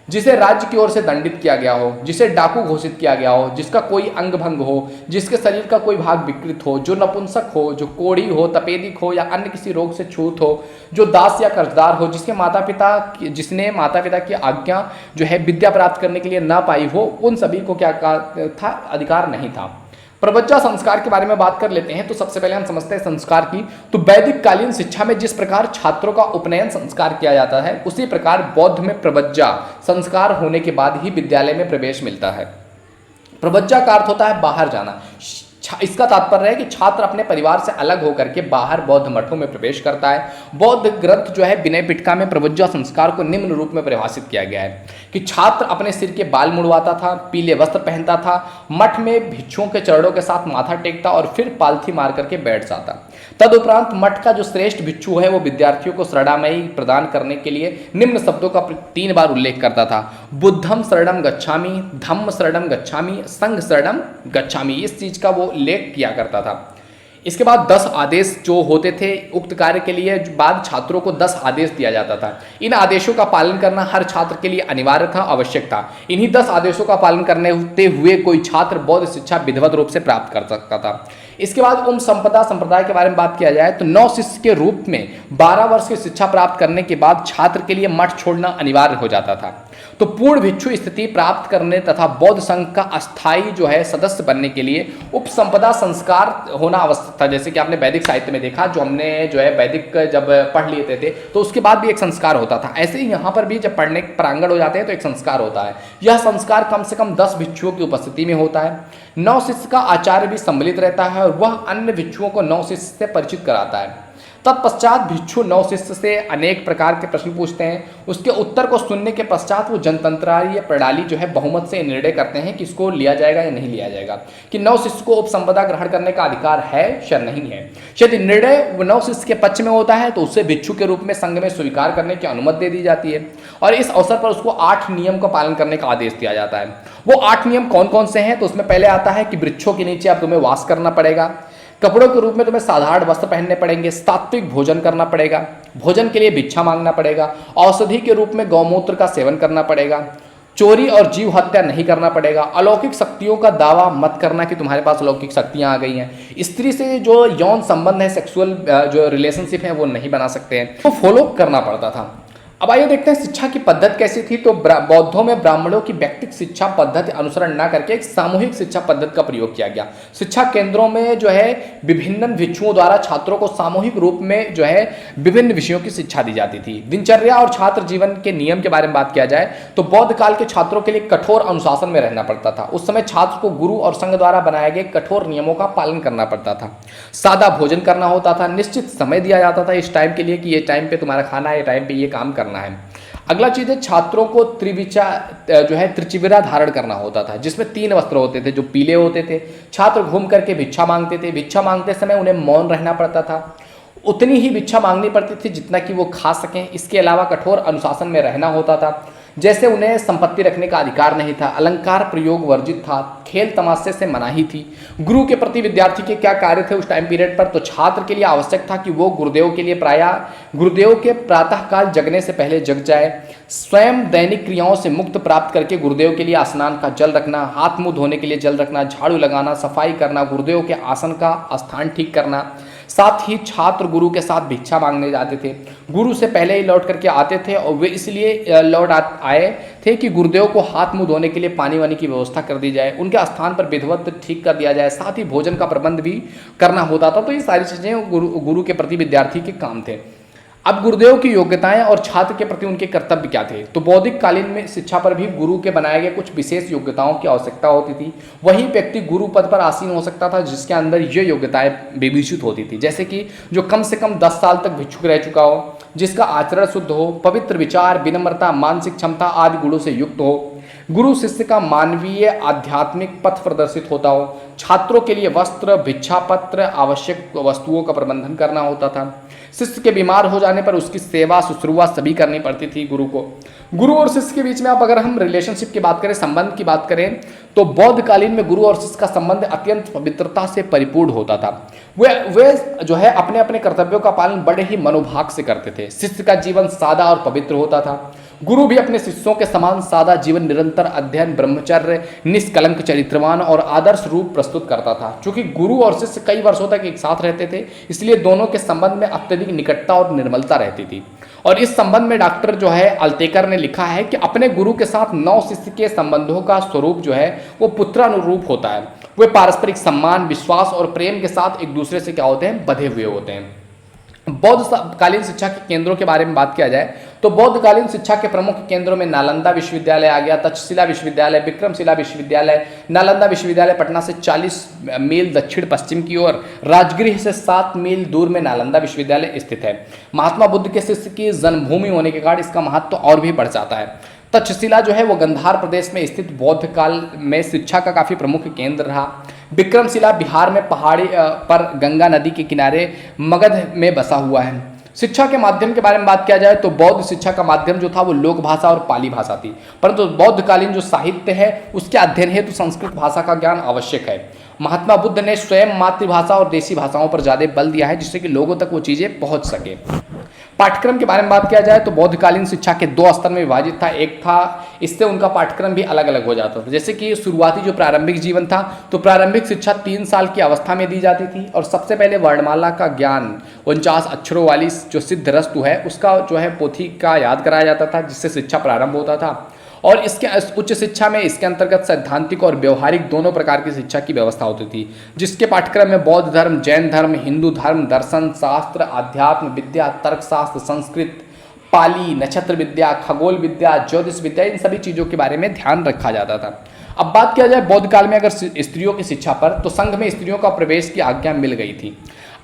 जिसे राज्य की ओर से दंडित किया गया हो, जिसे डाकू घोषित किया गया हो, जिसका कोई अंग भंग हो, जिसके शरीर का कोई भाग विकृत हो, जो नपुंसक हो, जो कोढ़ी हो, तपेदिक हो या अन्य किसी रोग से छूत हो, जो दास या कर्जदार हो, जिसने माता पिता की आज्ञा जो है विद्या प्राप्त करने के लिए ना पाई हो, उन सभी को क्या था? अधिकार नहीं था। प्रवज्जा संस्कार के बारे में बात कर लेते हैं। तो सबसे पहले हम समझते हैं संस्कार की। तो वैदिक कालीन शिक्षा में जिस प्रकार छात्रों का उपनयन संस्कार किया जाता है, उसी प्रकार बौद्ध में प्रवज्जा संस्कार होने के बाद ही विद्यालय में प्रवेश मिलता है। प्रवज्जा का अर्थ होता है बाहर जाना। इसका तात्पर्य है कि छात्र अपने परिवार से अलग होकर के बाहर बौद्ध मठों में प्रवेश करता है। बौद्ध ग्रंथ जो है विनय पिटका में प्रवज्जा संस्कार को निम्न रूप में परिभाषित किया गया है कि छात्र अपने सिर के बाल मुड़वाता था, पीले वस्त्र पहनता था, मठ में भिक्षुओं के चरणों के साथ माथा टेकता और फिर पालथी मार करके बैठ जाता। तदुपरांत मठ का जो श्रेष्ठ भिक्षु है वो विद्यार्थियों को शरणामयी प्रदान करने के लिए निम्न शब्दों का 3 बार उल्लेख करता था। बुद्धम शरणम गच्छामि, धम्म शरणम गच्छामि, संघ शरणम गच्छामि। इस चीज का वो उल्लेख किया करता था। इसके बाद 10 आदेश जो होते थे उक्त कार्य के लिए, बाद छात्रों को 10 आदेश दिया जाता था। इन आदेशों का पालन करना हर छात्र के लिए अनिवार्य था, आवश्यक था। इन्हीं 10 आदेशों का पालन करने हुए कोई छात्र बौद्ध शिक्षा विधिवत रूप से प्राप्त कर सकता था। इसके बाद संपदा संप्रदाय के बारे में बात किया जाए तो 9 शिष्य के रूप में 12 वर्ष की शिक्षा प्राप्त करने के बाद छात्र के लिए मठ छोड़ना अनिवार्य हो जाता था। तो पूर्ण भिक्षु स्थिति प्राप्त करने तथा बौद्ध संघ का अस्थायी जो है सदस्य बनने के लिए उपसंपदा संस्कार होना आवश्यक था। जैसे कि आपने वैदिक साहित्य में देखा, जो हमने जो है वैदिक जब पढ़ लेते थे तो उसके बाद भी एक संस्कार होता था। ऐसे ही यहाँ पर भी जब पढ़ने प्रांगण हो जाते हैं तो एक संस्कार होता है। यह संस्कार कम से कम 10 भिक्षुओं की उपस्थिति में होता है। 9 शिष्य का आचार्य भी सम्मिलित रहता है और वह अन्य भिक्षुओं को 9 शिष्य से परिचित कराता है। तत्पश्चात भिक्षु नव शिष्य से अनेक प्रकार के प्रश्न पूछते हैं। उसके उत्तर को सुनने के पश्चात वो जनतंत्राय प्रणाली जो है बहुमत से निर्णय करते हैं कि इसको लिया जाएगा या नहीं लिया जाएगा, कि नव शिष्य को उपसंपदा ग्रहण करने का अधिकार है या नहीं है। यदि निर्णय नव शिष्य के पक्ष में होता है तो उसे भिक्षु के रूप में संघ में स्वीकार करने की अनुमति दे दी जाती है और इस अवसर पर उसको 8 नियम का पालन करने का आदेश दिया जाता है। वो 8 नियम कौन कौन से हैं? तो उसमें पहले आता है कि वृक्षों के नीचे अब तुम्हें वास करना पड़ेगा, कपड़ों के रूप में तुम्हें साधारण वस्त्र पहनने पड़ेंगे, सात्विक भोजन करना पड़ेगा, भोजन के लिए भिक्षा मांगना पड़ेगा, औषधि के रूप में गौमूत्र का सेवन करना पड़ेगा, चोरी और जीव हत्या नहीं करना पड़ेगा, अलौकिक शक्तियों का दावा मत करना कि तुम्हारे पास अलौकिक शक्तियां आ गई हैं, स्त्री से जो यौन संबंध है, सेक्सुअल जो रिलेशनशिप है वो नहीं बना सकते हैं, तो फॉलो करना पड़ता था। अब आइए देखते हैं शिक्षा की पद्धति कैसी थी। तो बौद्धों में ब्राह्मणों की व्यक्तिगत शिक्षा पद्धति अनुसरण न करके एक सामूहिक शिक्षा पद्धति का प्रयोग किया गया। शिक्षा केंद्रों में जो है विभिन्न भिक्षुओं द्वारा छात्रों को सामूहिक रूप में जो है विभिन्न विषयों की शिक्षा दी जाती थी। दिनचर्या और छात्र जीवन के नियम के बारे में बात किया जाए तो बौद्ध काल के छात्रों के लिए कठोर अनुशासन में रहना पड़ता था। उस समय छात्र को गुरु और संघ द्वारा बनाए गए कठोर नियमों का पालन करना पड़ता था। सादा भोजन करना होता था, निश्चित समय दिया जाता था इस टाइम के लिए कि ये टाइम पे तुम्हारा खाना है, ये टाइम पे ये काम करना है। अगला चीज है छात्रों को त्रिचिविरा धारण करना होता था, जिसमें 3 वस्त्र होते थे जो पीले होते थे। छात्र घूम करके भिक्षा मांगते थे। भिक्षा मांगते समय उन्हें मौन रहना पड़ता था, उतनी ही भिक्षा मांगनी पड़ती थी जितना कि वो खा सकें। इसके अलावा कठोर अनुशासन में रहना होता था, जैसे उन्हें संपत्ति रखने का अधिकार नहीं था, अलंकार प्रयोग वर्जित था, खेल तमाशे से मनाही थी। गुरु के प्रति विद्यार्थी के क्या कार्य थे उस टाइम पीरियड पर? तो छात्र के लिए आवश्यक था कि वो गुरुदेव के लिए प्रायः गुरुदेव के प्रातःकाल जगने से पहले जग जाए, स्वयं दैनिक क्रियाओं से मुक्त प्राप्त करके गुरुदेव के लिए स्नान का जल रखना, हाथ मुंह धोने के लिए जल रखना, झाड़ू लगाना, सफाई करना, गुरुदेव के आसन का स्थान ठीक करना। साथ ही छात्र गुरु के साथ भिक्षा मांगने जाते थे। गुरु से पहले ही लौट करके आते थे और वे इसलिए लौट आए थे कि गुरुदेव को हाथ मुंह धोने के लिए पानी वानी की व्यवस्था कर दी जाए, उनके स्थान पर विधिवत ठीक कर दिया जाए, साथ ही भोजन का प्रबंध भी करना होता था। तो ये सारी चीज़ें गुरु के प्रति विद्यार्थी के काम थे। अब गुरुदेव की योग्यताएं और छात्र के प्रति उनके कर्तव्य क्या थे? तो बौद्धिक कालीन में शिक्षा पर भी गुरु के बनाए गए कुछ विशेष योग्यताओं की आवश्यकता होती थी। वही व्यक्ति गुरु पद पर आसीन हो सकता था जिसके अंदर ये योग्यताएं विभूषित होती थी, जैसे कि जो कम से कम 10 साल तक भिक्षुक रह चुका हो, जिसका आचरण शुद्ध हो, पवित्र विचार, विनम्रता, मानसिक क्षमता आदि गुणों से युक्त हो, गुरु शिष्य का मानवीय आध्यात्मिक पथ प्रदर्शित होता हो, छात्रों के लिए वस्त्र, भिक्षा पत्र, आवश्यक वस्तुओं का प्रबंधन करना होता था। शिष्य के बीमार हो जाने पर उसकी सेवा शुश्रूषा सभी करनी पड़ती थी गुरु को। गुरु और शिष्य के बीच में आप अगर हम रिलेशनशिप की बात करें, संबंध की बात करें, तो बौद्ध कालीन में गुरु और शिष्य का संबंध अत्यंत पवित्रता से परिपूर्ण होता था। वे जो है अपने अपने कर्तव्यों का पालन बड़े ही मनोभाव से करते थे। शिष्य का जीवन सादा और पवित्र होता था। गुरु भी अपने शिष्यों के समान सादा जीवन, निरंतर अध्ययन, ब्रह्मचर्य, निष्कलंक, चरित्रवान और आदर्श रूप प्रस्तुत करता था। चूंकि गुरु और शिष्य कई वर्षों तक एक साथ रहते थे, इसलिए दोनों के संबंध में अत्यधिक निकटता और निर्मलता रहती थी। और इस संबंध में डॉक्टर जो है अल्तेकर ने लिखा है कि अपने गुरु के साथ 9 शिष्य के संबंधों का स्वरूप जो है वो पुत्रानुरूप होता है। वे पारस्परिक सम्मान, विश्वास और प्रेम के साथ एक दूसरे से क्या होते हैं? बंधे हुए होते हैं। बौद्ध कालीन शिक्षा के केंद्रों के बारे में बात किया जाए तो बौद्ध कालीन शिक्षा के प्रमुख केंद्रों में नालंदा विश्वविद्यालय आ गया, तक्षशिला विश्वविद्यालय, विक्रमशिला विश्वविद्यालय। नालंदा विश्वविद्यालय पटना से 40 मील दक्षिण पश्चिम की ओर, राजगृह से 7 मील दूर में नालंदा विश्वविद्यालय स्थित है। महात्मा बुद्ध के शिष्य की जन्मभूमि होने के कारण इसका महत्व तो और भी बढ़ जाता है। तक्षशिला जो है वो गंधार प्रदेश में स्थित बौद्ध काल में शिक्षा का काफी प्रमुख केंद्र रहा। विक्रमशिला बिहार में पहाड़ी पर गंगा नदी के किनारे मगध में बसा हुआ है। शिक्षा के माध्यम के बारे में बात किया जाए तो बौद्ध शिक्षा का माध्यम जो था वो लोक भाषा और पाली भाषा थी, परंतु बौद्धकालीन जो साहित्य है उसके अध्ययन हेतु संस्कृत भाषा का ज्ञान आवश्यक है। महात्मा बुद्ध ने स्वयं मातृभाषा और देशी भाषाओं पर ज्यादा बल दिया है जिससे कि लोगों तक वो चीजें पहुंच सके। पाठ्यक्रम के बारे में बात किया जाए तो बौद्धकालीन शिक्षा के 2 स्तर में विभाजित था। एक था, इससे उनका पाठ्यक्रम भी अलग अलग हो जाता था। जैसे कि शुरुआती जो प्रारंभिक जीवन था तो प्रारंभिक शिक्षा 3 साल की अवस्था में दी जाती थी और सबसे पहले वर्णमाला का ज्ञान 49 अक्षरों वाली जो सिद्ध रस्तु है उसका जो है पोथी का याद कराया जाता था, जिससे शिक्षा प्रारंभ होता था। और इसके उच्च शिक्षा में इसके अंतर्गत सैद्धांतिक और व्यवहारिक दोनों प्रकार की शिक्षा की व्यवस्था होती थी, जिसके पाठ्यक्रम में बौद्ध धर्म, जैन धर्म, हिंदू धर्म, दर्शन शास्त्र, अध्यात्म विद्या, तर्कशास्त्र, संस्कृत, पाली, नक्षत्र विद्या, खगोल विद्या, ज्योतिष विद्या, इन सभी चीज़ों के बारे में ध्यान रखा जाता था। अब बात किया जाए बौद्ध काल में अगर स्त्रियों की शिक्षा पर, तो संघ में स्त्रियों का प्रवेश की आज्ञा मिल गई थी।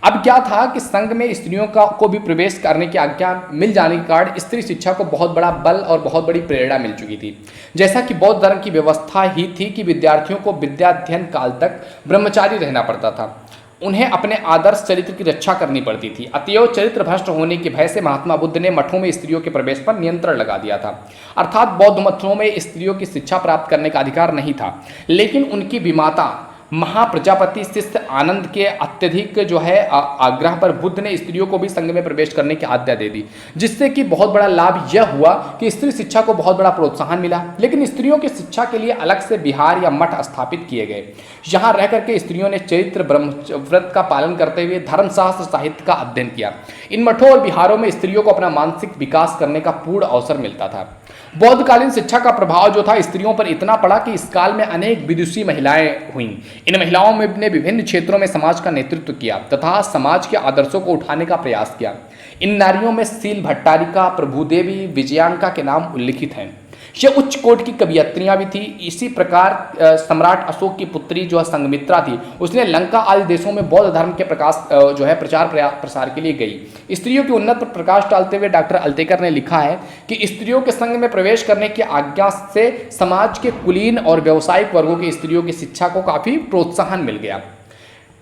अब क्या था कि संघ में स्त्रियों का को भी प्रवेश करने की आज्ञा मिल जाने के कारण स्त्री शिक्षा को बहुत बड़ा बल और बहुत बड़ी प्रेरणा मिल चुकी थी। जैसा कि बौद्ध धर्म की व्यवस्था ही थी कि विद्यार्थियों को विद्याध्ययन काल तक ब्रह्मचारी रहना पड़ता था, उन्हें अपने आदर्श चरित्र की रक्षा करनी पड़ती थी। अतएव चरित्र भ्रष्ट होने के भय से महात्मा बुद्ध ने मठों में स्त्रियों के प्रवेश पर नियंत्रण लगा दिया था। अर्थात बौद्ध मठों में स्त्रियों की शिक्षा प्राप्त करने का अधिकार नहीं था, लेकिन उनकी विमाता महाप्रजापति शिष्य आनंद के अत्यधिक जो है आग्रह पर बुद्ध ने स्त्रियों को भी संघ में प्रवेश करने की आज्ञा दे दी, जिससे कि बहुत बड़ा लाभ यह हुआ कि स्त्री शिक्षा को बहुत बड़ा प्रोत्साहन मिला। लेकिन स्त्रियों की शिक्षा के लिए अलग से विहार या मठ स्थापित किए गए। यहाँ रह करके स्त्रियों ने चरित्र ब्रह्मव्रत का पालन करते हुए धर्मशास्त्र साहित्य का अध्ययन किया। इन मठों और विहारों में स्त्रियों को अपना मानसिक विकास करने का पूर्ण अवसर मिलता था। बौद्धकालीन शिक्षा का प्रभाव जो था स्त्रियों पर इतना पड़ा कि इस काल में अनेक विदुषी महिलाएं हुईं। इन महिलाओं ने विभिन्न क्षेत्रों में समाज का नेतृत्व किया तथा समाज के आदर्शों को उठाने का प्रयास किया। इन नारियों में सील भट्टारिका, प्रभुदेवी, विजयांका के नाम उल्लिखित हैं। ये उच्च कोट की कवियत्रियां भी थी। इसी प्रकार सम्राट अशोक की पुत्री जो है संघमित्रा थी, उसने लंका आदि देशों में बौद्ध धर्म के प्रचार प्रसार के लिए गई। स्त्रियों की उन्नत पर प्रकाश डालते हुए डॉक्टर अल्तेकर ने लिखा है कि स्त्रियों के संघ में प्रवेश करने की आज्ञा से समाज के कुलीन और व्यावसायिक वर्गों की स्त्रियों की शिक्षा को काफी प्रोत्साहन मिल गया।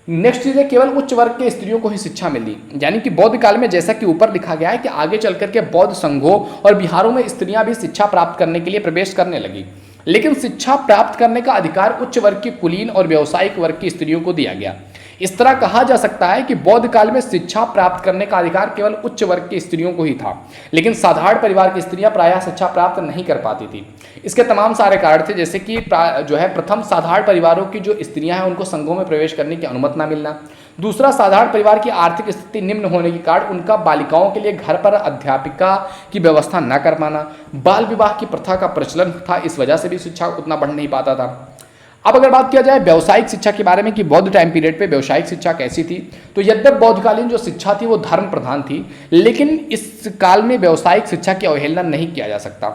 नेक्स्ट चीज है, केवल उच्च वर्ग के स्त्रियों को ही शिक्षा मिली, यानी कि बौद्ध काल में जैसा कि ऊपर लिखा गया है कि आगे चल करके बौद्ध संघों और बिहारों में स्त्रियां भी शिक्षा प्राप्त करने के लिए प्रवेश करने लगी। लेकिन शिक्षा प्राप्त करने का अधिकार उच्च वर्ग की कुलीन और व्यावसायिक वर्ग की स्त्रियों को दिया गया। इस तरह कहा जा सकता है कि बौद्ध काल में शिक्षा प्राप्त करने का अधिकार केवल उच्च वर्ग की स्त्रियों को ही था, लेकिन साधारण परिवार की स्त्रियां प्रायः शिक्षा प्राप्त नहीं कर पाती थी। इसके तमाम सारे कारण थे, जैसे कि जो है प्रथम, साधारण परिवारों की जो स्त्रियां हैं उनको संघों में प्रवेश करने की अनुमति न मिलना। दूसरा, साधारण परिवार की आर्थिक स्थिति निम्न होने के कारण उनका बालिकाओं के लिए घर पर अध्यापिका की व्यवस्था न कर पाना। बाल विवाह की प्रथा का प्रचलन था, इस वजह से भी शिक्षा उतना बढ़ नहीं पाता था। अब अगर बात किया जाए व्यावसायिक शिक्षा के बारे में कि बौद्ध टाइम पीरियड पे व्यावसायिक शिक्षा कैसी थी, तो यद्यप बौद्धकालीन जो शिक्षा थी वो धर्म प्रधान थी, लेकिन इस काल में व्यावसायिक शिक्षा की अवहेलना नहीं किया जा सकता।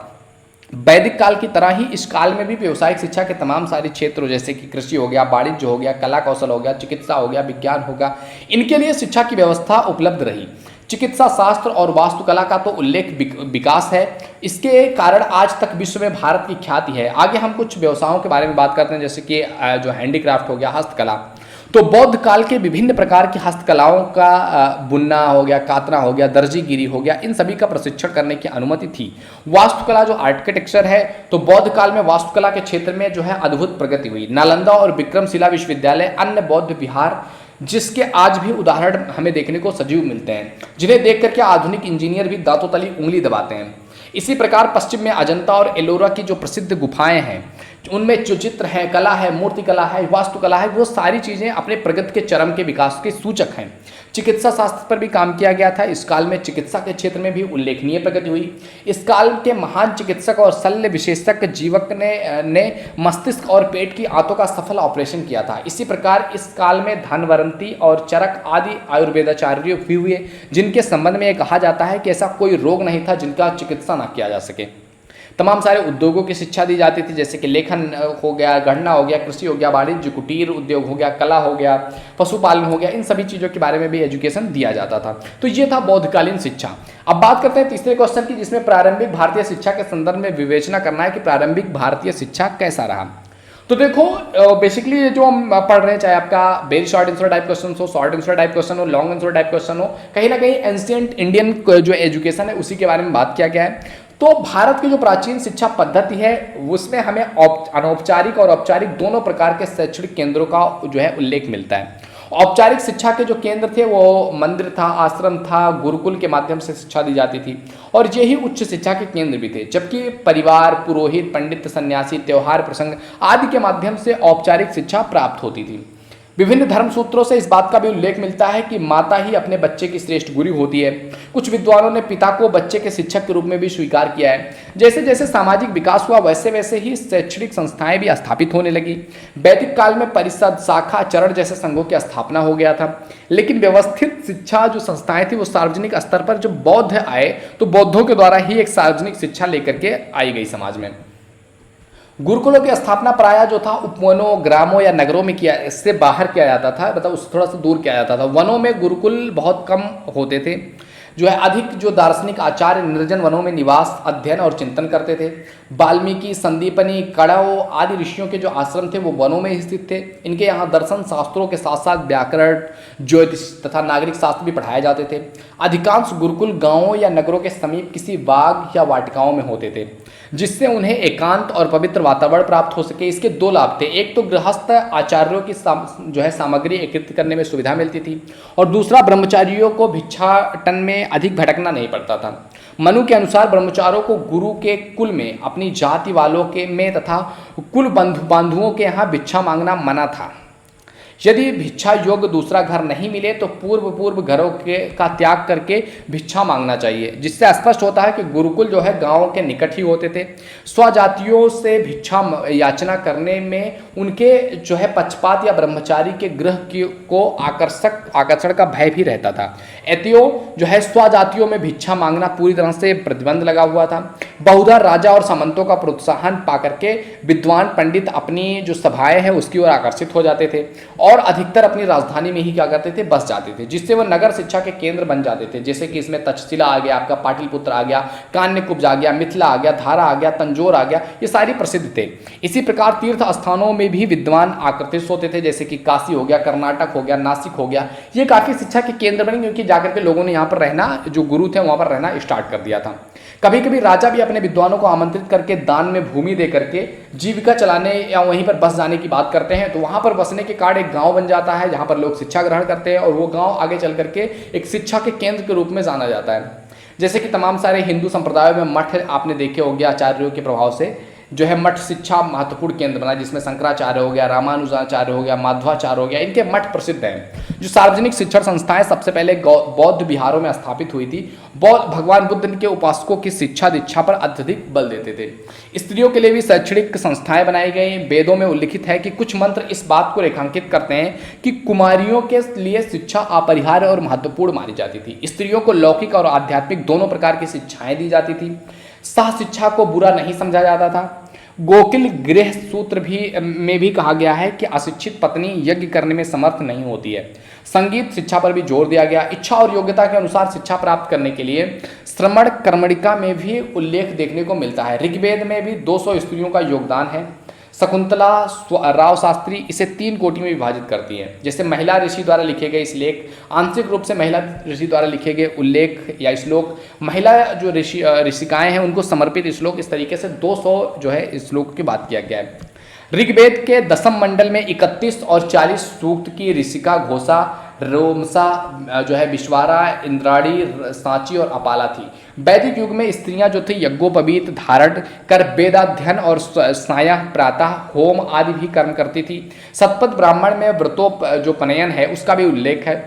वैदिक काल की तरह ही इस काल में भी व्यावसायिक शिक्षा के तमाम सारे क्षेत्रों जैसे कि कृषि हो गया, वाणिज्य हो गया, कला कौशल हो गया, चिकित्सा हो गया, विज्ञान होगा, इनके लिए शिक्षा की व्यवस्था उपलब्ध रही। चिकित्सा शास्त्र और वास्तुकला का तो उल्लेख विकास है, इसके कारण आज तक विश्व में भारत की ख्याति है। आगे हम कुछ व्यवसायों के बारे में बात करते हैं, जैसे कि जो हैंडीक्राफ्ट हो गया, हस्तकला। तो बौद्ध काल के विभिन्न प्रकार की हस्तकलाओं का बुनना हो गया, कातना हो गया, दर्जीगिरी हो गया, इन सभी का प्रशिक्षण करने की अनुमति थी। वास्तुकला जो आर्किटेक्चर है, तो बौद्ध काल में वास्तुकला के क्षेत्र में जो है अद्भुत प्रगति हुई। नालंदा और विक्रमशिला विश्वविद्यालय अन्य बौद्ध विहार जिसके आज भी उदाहरण हमें देखने को सजीव मिलते हैं, जिन्हें देख करके आधुनिक इंजीनियर भी दांतों तली उंगली दबाते हैं। इसी प्रकार पश्चिम में अजंता और एलोरा की जो प्रसिद्ध गुफाएं हैं, उनमें जो चित्र है, कला है, मूर्तिकला है, वास्तुकला है, वो सारी चीज़ें अपने प्रगति के चरम के विकास के सूचक हैं। चिकित्सा शास्त्र पर भी काम किया गया था। इस काल में चिकित्सा के क्षेत्र में भी उल्लेखनीय प्रगति हुई। इस काल के महान चिकित्सक और शल्य विशेषज्ञ जीवक ने मस्तिष्क और पेट की आंतों का सफल ऑपरेशन किया था। इसी प्रकार इस काल में धनवंती और चरक आदि आयुर्वेदाचार्य भी हुए, जिनके संबंध में यह कहा जाता है कि ऐसा कोई रोग नहीं था जिनका चिकित्सा न किया जा सके। तमाम सारे उद्योगों की शिक्षा दी जाती थी, जैसे कि लेखन हो गया, गणना हो गया, कृषि हो गया, वाणिज्य कुटीर उद्योग हो गया, कला हो गया, पशुपालन हो गया, इन सभी चीज़ों के बारे में भी एजुकेशन दिया जाता था। तो ये था बौद्धकालीन शिक्षा। अब बात करते हैं तीसरे क्वेश्चन की, जिसमें प्रारंभिक भारतीय शिक्षा के संदर्भ में विवेचना करना है कि प्रारंभिक भारतीय शिक्षा कैसा रहा। तो देखो बेसिकली जो हम पढ़ रहे हैं, चाहे आपका very short answer type question हो, शॉर्ट आंसर टाइप क्वेश्चन हो, लॉन्ग आंसर टाइप क्वेश्चन हो, कहीं ना कहीं एंशिएंट इंडियन जो एजुकेशन है उसी के बारे में बात किया गया है। तो भारत की जो प्राचीन शिक्षा पद्धति है उसमें हमें अनौपचारिक और औपचारिक दोनों प्रकार के शैक्षणिक केंद्रों का जो है उल्लेख मिलता है। औपचारिक शिक्षा के जो केंद्र थे वो मंदिर था, आश्रम था, गुरुकुल के माध्यम से शिक्षा दी जाती थी, और यही उच्च शिक्षा के केंद्र भी थे। जबकि परिवार, पुरोहित, पंडित, सन्यासी, त्योहार प्रसंग आदि के माध्यम से औपचारिक शिक्षा प्राप्त होती थी। विभिन्न धर्म सूत्रों से इस बात का भी उल्लेख मिलता है कि माता ही अपने बच्चे की श्रेष्ठ गुरु होती है। कुछ विद्वानों ने पिता को बच्चे के शिक्षक के रूप में भी स्वीकार किया है। जैसे जैसे सामाजिक विकास हुआ वैसे वैसे ही शैक्षणिक संस्थाएं भी स्थापित होने लगी। वैदिक काल में परिषद, शाखा, चरण जैसे संघों की स्थापना हो गया था। लेकिन व्यवस्थित शिक्षा जो संस्थाएं थी वो सार्वजनिक स्तर पर जब बौद्ध आए तो बौद्धों के द्वारा ही एक सार्वजनिक शिक्षा लेकर के आई गई समाज में। गुरुकुलों की स्थापना प्रायः जो था उपवनों, ग्रामों या नगरों में किया, इससे बाहर किया जाता था, मतलब उससे थोड़ा सा दूर किया जाता था। वनों में गुरुकुल बहुत कम होते थे, जो है अधिक जो दार्शनिक आचार्य निर्जन वनों में निवास, अध्ययन और चिंतन करते थे। वाल्मीकि, संदीपनी, कणव आदि ऋषियों के जो आश्रम थे वो वनों में स्थित थे। इनके यहाँ दर्शन शास्त्रों के साथ साथ व्याकरण, ज्योतिष तथा नागरिक शास्त्र भी पढ़ाए जाते थे। अधिकांश गुरुकुल गांवों या नगरों के समीप किसी बाग या वाटिकाओं में होते थे, जिससे उन्हें एकांत और पवित्र वातावरण प्राप्त हो सके। इसके दो लाभ थे, एक तो गृहस्थ आचार्यों की जो है सामग्री एकत्रित करने में सुविधा मिलती थी, और दूसरा ब्रह्मचारियों को भिक्षाटन में अधिक भटकना नहीं पड़ता था। मनु के अनुसार ब्रह्मचारियों को गुरु के कुल में, अपनी जाति वालों के में तथा कुल बंधुओं के यहाँ भिक्षा मांगना मना था। यदि भिक्षा योग्य दूसरा घर नहीं मिले तो पूर्व घरों का त्याग करके भिक्षा मांगना चाहिए, जिससे स्पष्ट होता है कि गुरुकुल जो है गांव के निकट ही होते थे। स्वजातियों से भिक्षा याचना करने में उनके जो है पक्षपात या ब्रह्मचारी के गृह को आकर्षण का भय भी रहता था। एतियों जो है स्वजातियों में भिक्षा मांगना पूरी तरह से प्रतिबंध लगा हुआ था। बहुधा राजा और सामंतों का प्रोत्साहन पाकर के विद्वान पंडित अपनी जो सभाएं हैं उसकी ओर आकर्षित हो जाते थे, और अधिकतर अपनी राजधानी में ही क्या करते थे, बस जाते थे, जिससे वह नगर शिक्षा के केंद्र बन जाते थे। जैसे कि इसमें तक्षशिला आ गया, आपका पाटलिपुत्र आ गया, कान्यकुब्ज आ गया, मिथिला आ गया, धारा आ गया, तंजोर आ गया, ये सारी प्रसिद्ध थे। इसी प्रकार तीर्थ स्थानों में भी विद्वान आकर्षित होते थे, जैसे कि काशी हो गया, कर्नाटक हो गया, नासिक हो गया, ये काफी शिक्षा के केंद्र बने, क्योंकि जाकर के लोगों ने यहाँ पर रहना, जो गुरु थे वहां पर रहना स्टार्ट कर दिया था। कभी कभी राजा भी अपने विद्वानों को आमंत्रित करके दान में भूमि दे करके जीविका चलाने या वहीं पर बस जाने की बात करते हैं, तो वहां पर बसने के कारण एक गांव बन जाता है जहां पर लोग शिक्षा ग्रहण करते हैं, और वो गांव आगे चल करके एक शिक्षा के केंद्र के रूप में जाना जाता है। जैसे कि तमाम सारे हिंदू संप्रदायों में मठ आपने देखे होंगे, आचार्यों के प्रभाव से जो है मठ शिक्षा महत्वपूर्ण केंद्र बना, जिसमें शंकराचार्य हो गया, रामानुजाचार्य हो गया, माध्वाचार्य हो गया, इनके मठ प्रसिद्ध हैं। जो सार्वजनिक शिक्षण संस्थाएं सबसे पहले बौद्ध बिहारों में स्थापित हुई थी, बौद्ध भगवान बुद्ध के उपासकों की शिक्षा दीक्षा पर अत्यधिक बल देते थे। स्त्रियों के लिए भी शैक्षणिक संस्थाएं बनाई गई। वेदों में उल्लिखित है कि कुछ मंत्र इस बात को रेखांकित करते हैं कि कुमारियों के लिए शिक्षा अपरिहार्य और महत्वपूर्ण मानी जाती थी। स्त्रियों को लौकिक और आध्यात्मिक दोनों प्रकार की शिक्षाएं दी जाती थी। सह शिक्षा को बुरा नहीं समझा जाता था। गोकिल गृह सूत्र में भी कहा गया है कि अशिक्षित पत्नी यज्ञ करने में समर्थ नहीं होती है। संगीत शिक्षा पर भी जोर दिया गया। इच्छा और योग्यता के अनुसार शिक्षा प्राप्त करने के लिए श्रमण कर्मणिका में भी उल्लेख देखने को मिलता है। ऋग्वेद में भी 200 स्त्रियों का योगदान है। शकुंतला राव शास्त्री इसे 3 कोटि में विभाजित करती हैं। जैसे महिला ऋषि द्वारा लिखे गए श्लोक, आंशिक रूप से महिला ऋषि द्वारा लिखे गए उल्लेख या श्लोक, महिला जो ऋषिकाएं हैं उनको समर्पित श्लोक, इस तरीके से 200 जो है श्लोक की बात किया गया है। ऋग्वेद के 10वें मंडल में 31 और 40 सूक्त की ऋषिका घोषा, रोमसा जो है विश्वारा, इंद्राणी, सांची और अपाला थी। वैदिक युग में स्त्रियां जो थी यज्ञोपवीत धारण कर वेदाध्ययन और स्नाया, प्रातः, होम आदि भी कर्म करती थी। शतपथ ब्राह्मण में व्रतोपनयन है उसका भी उल्लेख है।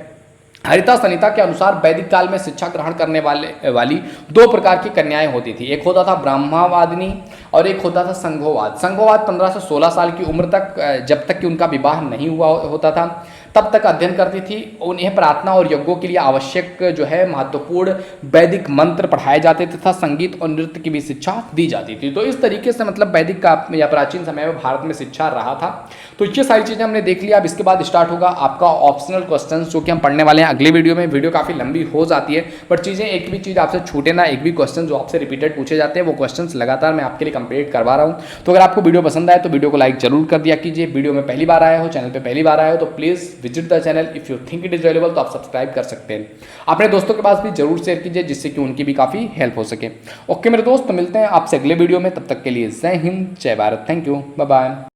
हरिता संहिता के अनुसार वैदिक काल में शिक्षा ग्रहण करने वाली 2 प्रकार की कन्याएं होती थी। एक होता था ब्राह्मवादिनी और एक होता था संघोवाद। संघोवाद 15 से 16 साल की उम्र तक, जब तक कि उनका विवाह नहीं हुआ होता था, तब तक अध्ययन करती थी। उन्हें प्रार्थना और यज्ञों के लिए आवश्यक जो है महत्वपूर्ण वैदिक मंत्र पढ़ाए जाते थे तथा संगीत और नृत्य की भी शिक्षा दी जाती थी। तो इस तरीके से मतलब वैदिक का या प्राचीन समय में भारत में शिक्षा रहा था। तो ये सारी चीज़ें हमने देख लिया। अब इसके बाद स्टार्ट होगा आपका ऑप्शनल क्वेश्चन, जो कि हम पढ़ने वाले हैं अगले वीडियो में। वीडियो काफ़ी लंबी हो जाती है, बट चीज़ें एक भी चीज़ आपसे छूटे ना, एक भी क्वेश्चन जो आपसे रिपीटेड पूछे जाते हैं वो क्वेश्चन लगातार मैं आपके लिए कंप्लीट करवा रहा हूँ। तो अगर आपको वीडियो पसंद आए तो वीडियो को लाइक जरूर कर दिया कीजिए। वीडियो में पहली बार आया हो, चैनल पर पहली बार आया हो तो please visit the channel. If you think it is valuable तो आप सब्सक्राइब कर सकते हैं। अपने दोस्तों के पास भी जरूर शेयर कीजिए, जिससे कि उनकी भी काफ़ी हेल्प हो सके। ओके मेरे दोस्त, तो मिलते हैं आपसे अगले वीडियो में। तब तक के लिए जय हिंद, जय Bharat, thank you, bye bye.